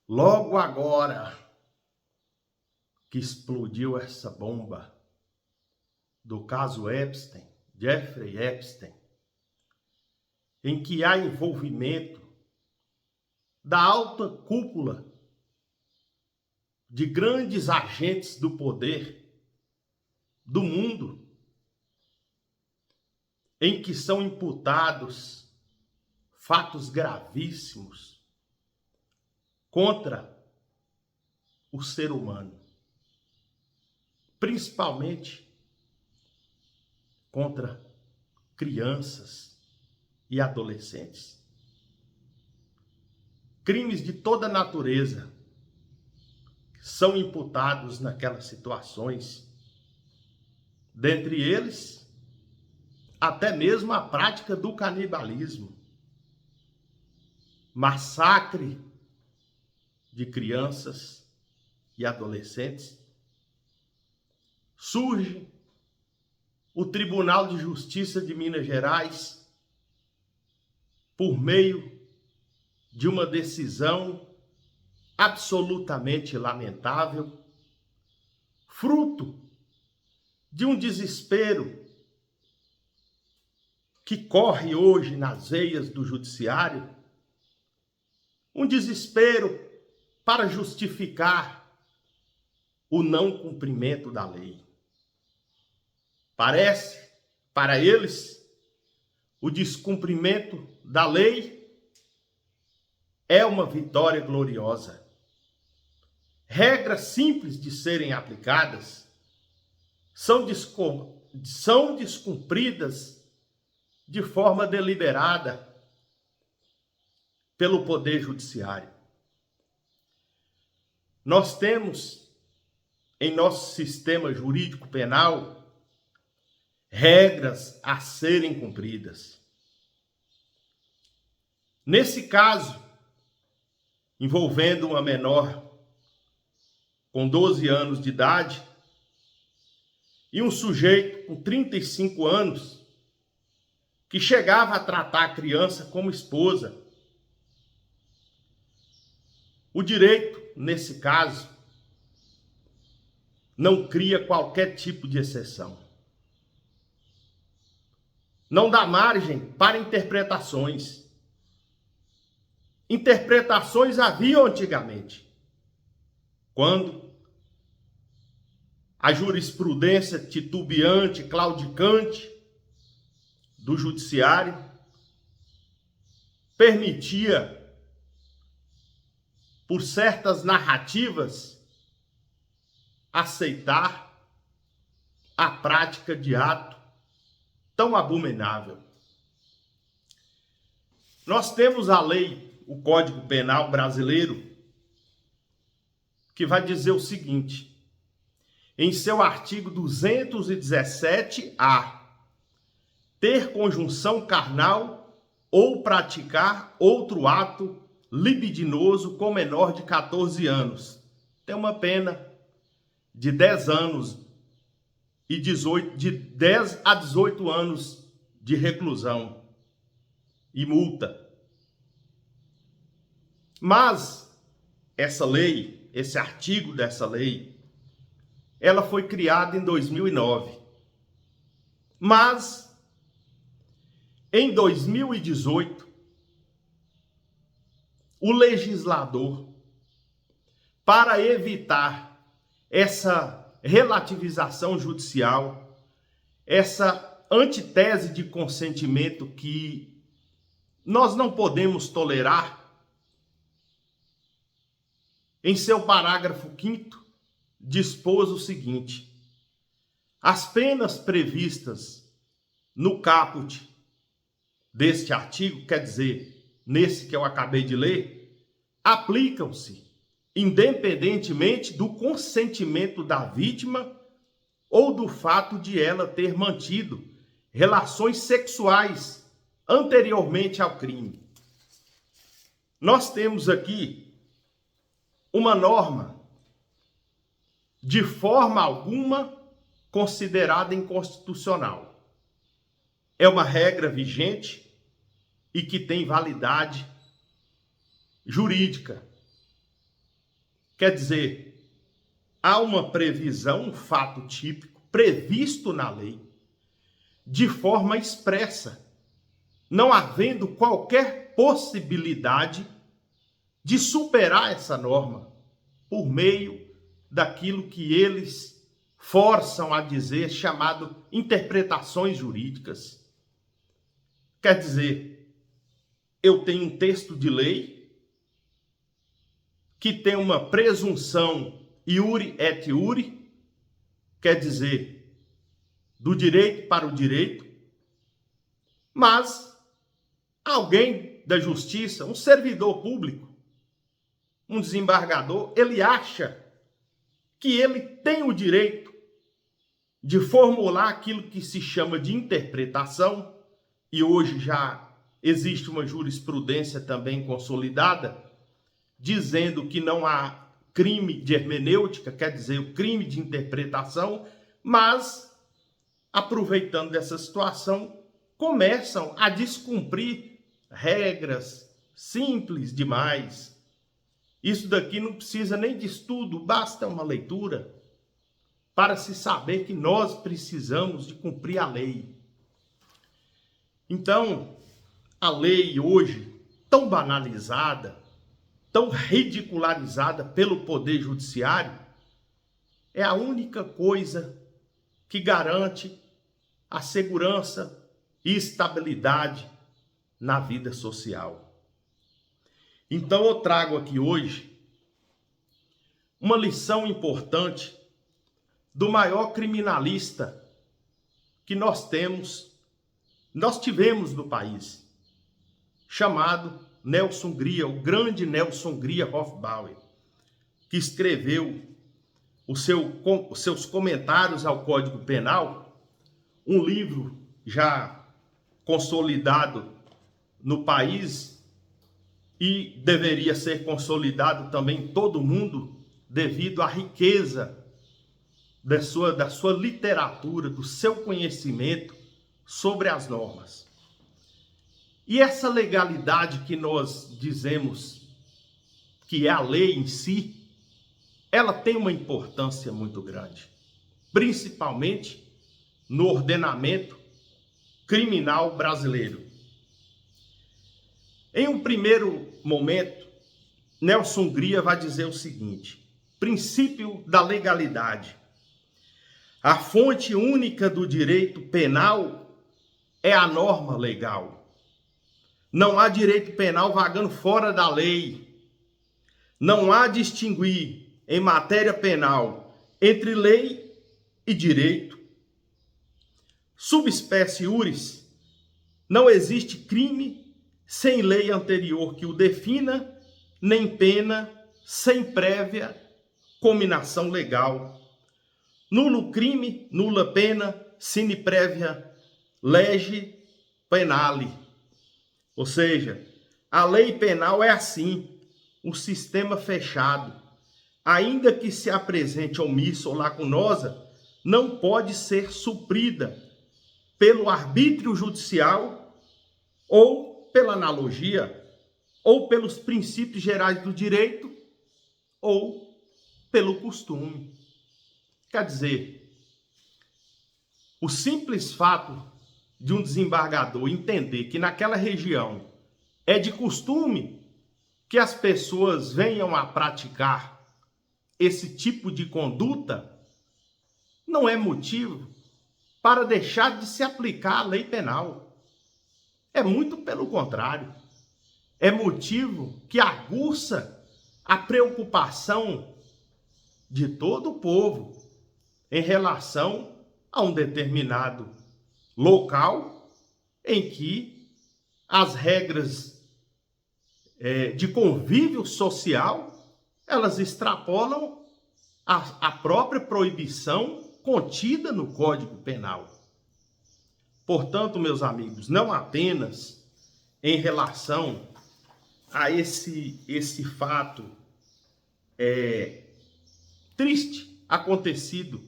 Logo agora que explodiu essa bomba do caso Epstein, Jeffrey Epstein, em que há envolvimento da alta cúpula de grandes agentes do poder do mundo, em que são imputados fatos gravíssimos contra o ser humano, principalmente contra crianças e adolescentes. Crimes de toda natureza são imputados naquelas situações, dentre eles, até mesmo a prática do canibalismo, massacre de crianças e adolescentes. Surge o Tribunal de Justiça de Minas Gerais, por meio de uma decisão absolutamente lamentável, fruto de um desespero que corre hoje nas veias do judiciário, um desespero para justificar o não cumprimento da lei. Parece, para eles, o descumprimento da lei é uma vitória gloriosa. Regras simples de serem aplicadas são descumpridas de forma deliberada pelo Poder Judiciário. Nós temos em nosso sistema jurídico penal regras a serem cumpridas. Nesse caso, envolvendo uma menor com 12 anos de idade e um sujeito com 35 anos que chegava a tratar a criança como esposa. O direito, nesse caso, não cria qualquer tipo de exceção. Não dá margem para interpretações. Interpretações haviam antigamente, quando a jurisprudência titubeante, claudicante do judiciário permitia, por certas narrativas, aceitar a prática de ato tão abominável. Nós temos a lei, o Código Penal brasileiro, que vai dizer o seguinte, em seu artigo 217-A, ter conjunção carnal ou praticar outro ato libidinoso com menor de 14 anos. Tem uma pena de 10 anos e de 10 a 18 anos de reclusão e multa. Mas essa lei, esse artigo dessa lei, ela foi criada em 2009. Mas em 2018, o legislador, para evitar essa relativização judicial, essa antitese de consentimento que nós não podemos tolerar, em seu parágrafo 5º, dispôs o seguinte: as penas previstas no caput deste artigo, quer dizer, nesse que eu acabei de ler, aplicam-se independentemente do consentimento da vítima ou do fato de ela ter mantido relações sexuais anteriormente ao crime. Nós temos aqui uma norma de forma alguma considerada inconstitucional. É uma regra vigente e que tem validade jurídica. Quer dizer, há uma previsão, um fato típico, previsto na lei, de forma expressa, não havendo qualquer possibilidade de superar essa norma por meio daquilo que eles forçam a dizer, chamado interpretações jurídicas. Quer dizer, eu tenho um texto de lei que tem uma presunção iure et iure, quer dizer, do direito para o direito, mas alguém da justiça, um servidor público, um desembargador, ele acha que ele tem o direito de formular aquilo que se chama de interpretação, e hoje já existe uma jurisprudência também consolidada, dizendo que não há crime de hermenêutica, quer dizer, o crime de interpretação, mas, aproveitando dessa situação, começam a descumprir regras simples demais. Isso daqui não precisa nem de estudo, basta uma leitura para se saber que nós precisamos de cumprir a lei. Então, a lei hoje, tão banalizada, tão ridicularizada pelo Poder Judiciário, é a única coisa que garante a segurança e estabilidade na vida social. Então eu trago aqui hoje uma lição importante do maior criminalista que nós tivemos no país, chamado Nelson Gria, o grande Nelson Gria Hofbauer, que escreveu os seus comentários ao Código Penal, um livro já consolidado no país e deveria ser consolidado também em todo o mundo devido à riqueza da sua literatura, do seu conhecimento sobre as normas. E essa legalidade que nós dizemos que é a lei em si, ela tem uma importância muito grande, principalmente no ordenamento criminal brasileiro. Em um primeiro momento, Nelson Gria vai dizer o seguinte: princípio da legalidade. A fonte única do direito penal é a norma legal. Não há direito penal vagando fora da lei. Não há distinguir em matéria penal entre lei e direito. Subespécie iuris, não existe crime sem lei anterior que o defina, nem pena sem prévia cominação legal. Nulo crime, nula pena, sine prévia lege penale. Ou seja, a lei penal é assim, um sistema fechado. Ainda que se apresente omissa ou lacunosa, não pode ser suprida pelo arbítrio judicial ou pela analogia, ou pelos princípios gerais do direito, ou pelo costume. Quer dizer, o simples fato de um desembargador entender que naquela região é de costume que as pessoas venham a praticar esse tipo de conduta, não é motivo para deixar de se aplicar a lei penal. É muito pelo contrário. É motivo que aguça a preocupação de todo o povo em relação a um determinado local em que as regras de convívio social, elas extrapolam a própria proibição contida no Código Penal. Portanto, meus amigos, não apenas em relação a esse fato triste acontecido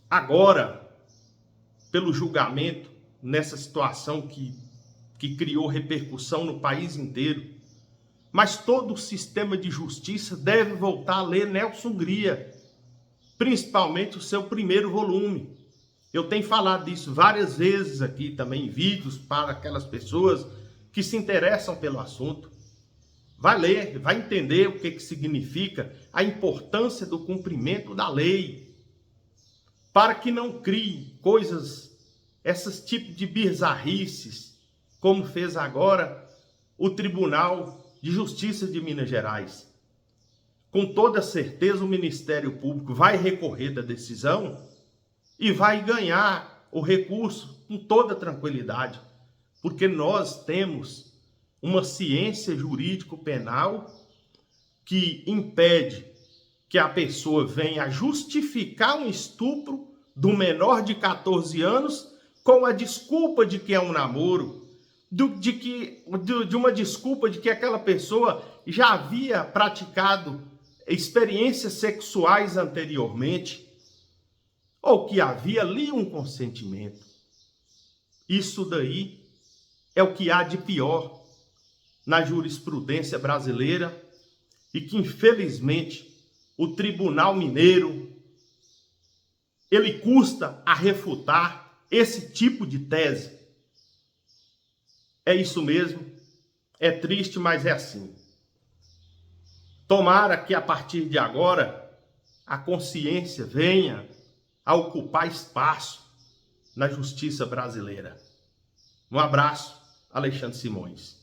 agora pelo julgamento nessa situação que criou repercussão no país inteiro, Mas todo o sistema de justiça deve voltar a ler Nelson Hungria, principalmente o seu primeiro volume. Eu tenho falado disso várias vezes aqui também em vídeos para aquelas pessoas que se interessam pelo assunto. Vai ler, vai entender o que significa a importância do cumprimento da lei, para que não crie coisas, esses tipos de bizarrices, como fez agora o Tribunal de Justiça de Minas Gerais. Com toda certeza o Ministério Público vai recorrer da decisão e vai ganhar o recurso com toda tranquilidade, porque nós temos uma ciência jurídico-penal que impede que a pessoa venha justificar um estupro do menor de 14 anos com a desculpa de que é um namoro, de uma desculpa de que aquela pessoa já havia praticado experiências sexuais anteriormente, ou que havia ali um consentimento. Isso daí é o que há de pior na jurisprudência brasileira e que, infelizmente, o Tribunal Mineiro, ele custa a refutar esse tipo de tese. É isso mesmo, é triste, mas é assim. Tomara que a partir de agora a consciência venha a ocupar espaço na justiça brasileira. Um abraço, Alexandre Simões.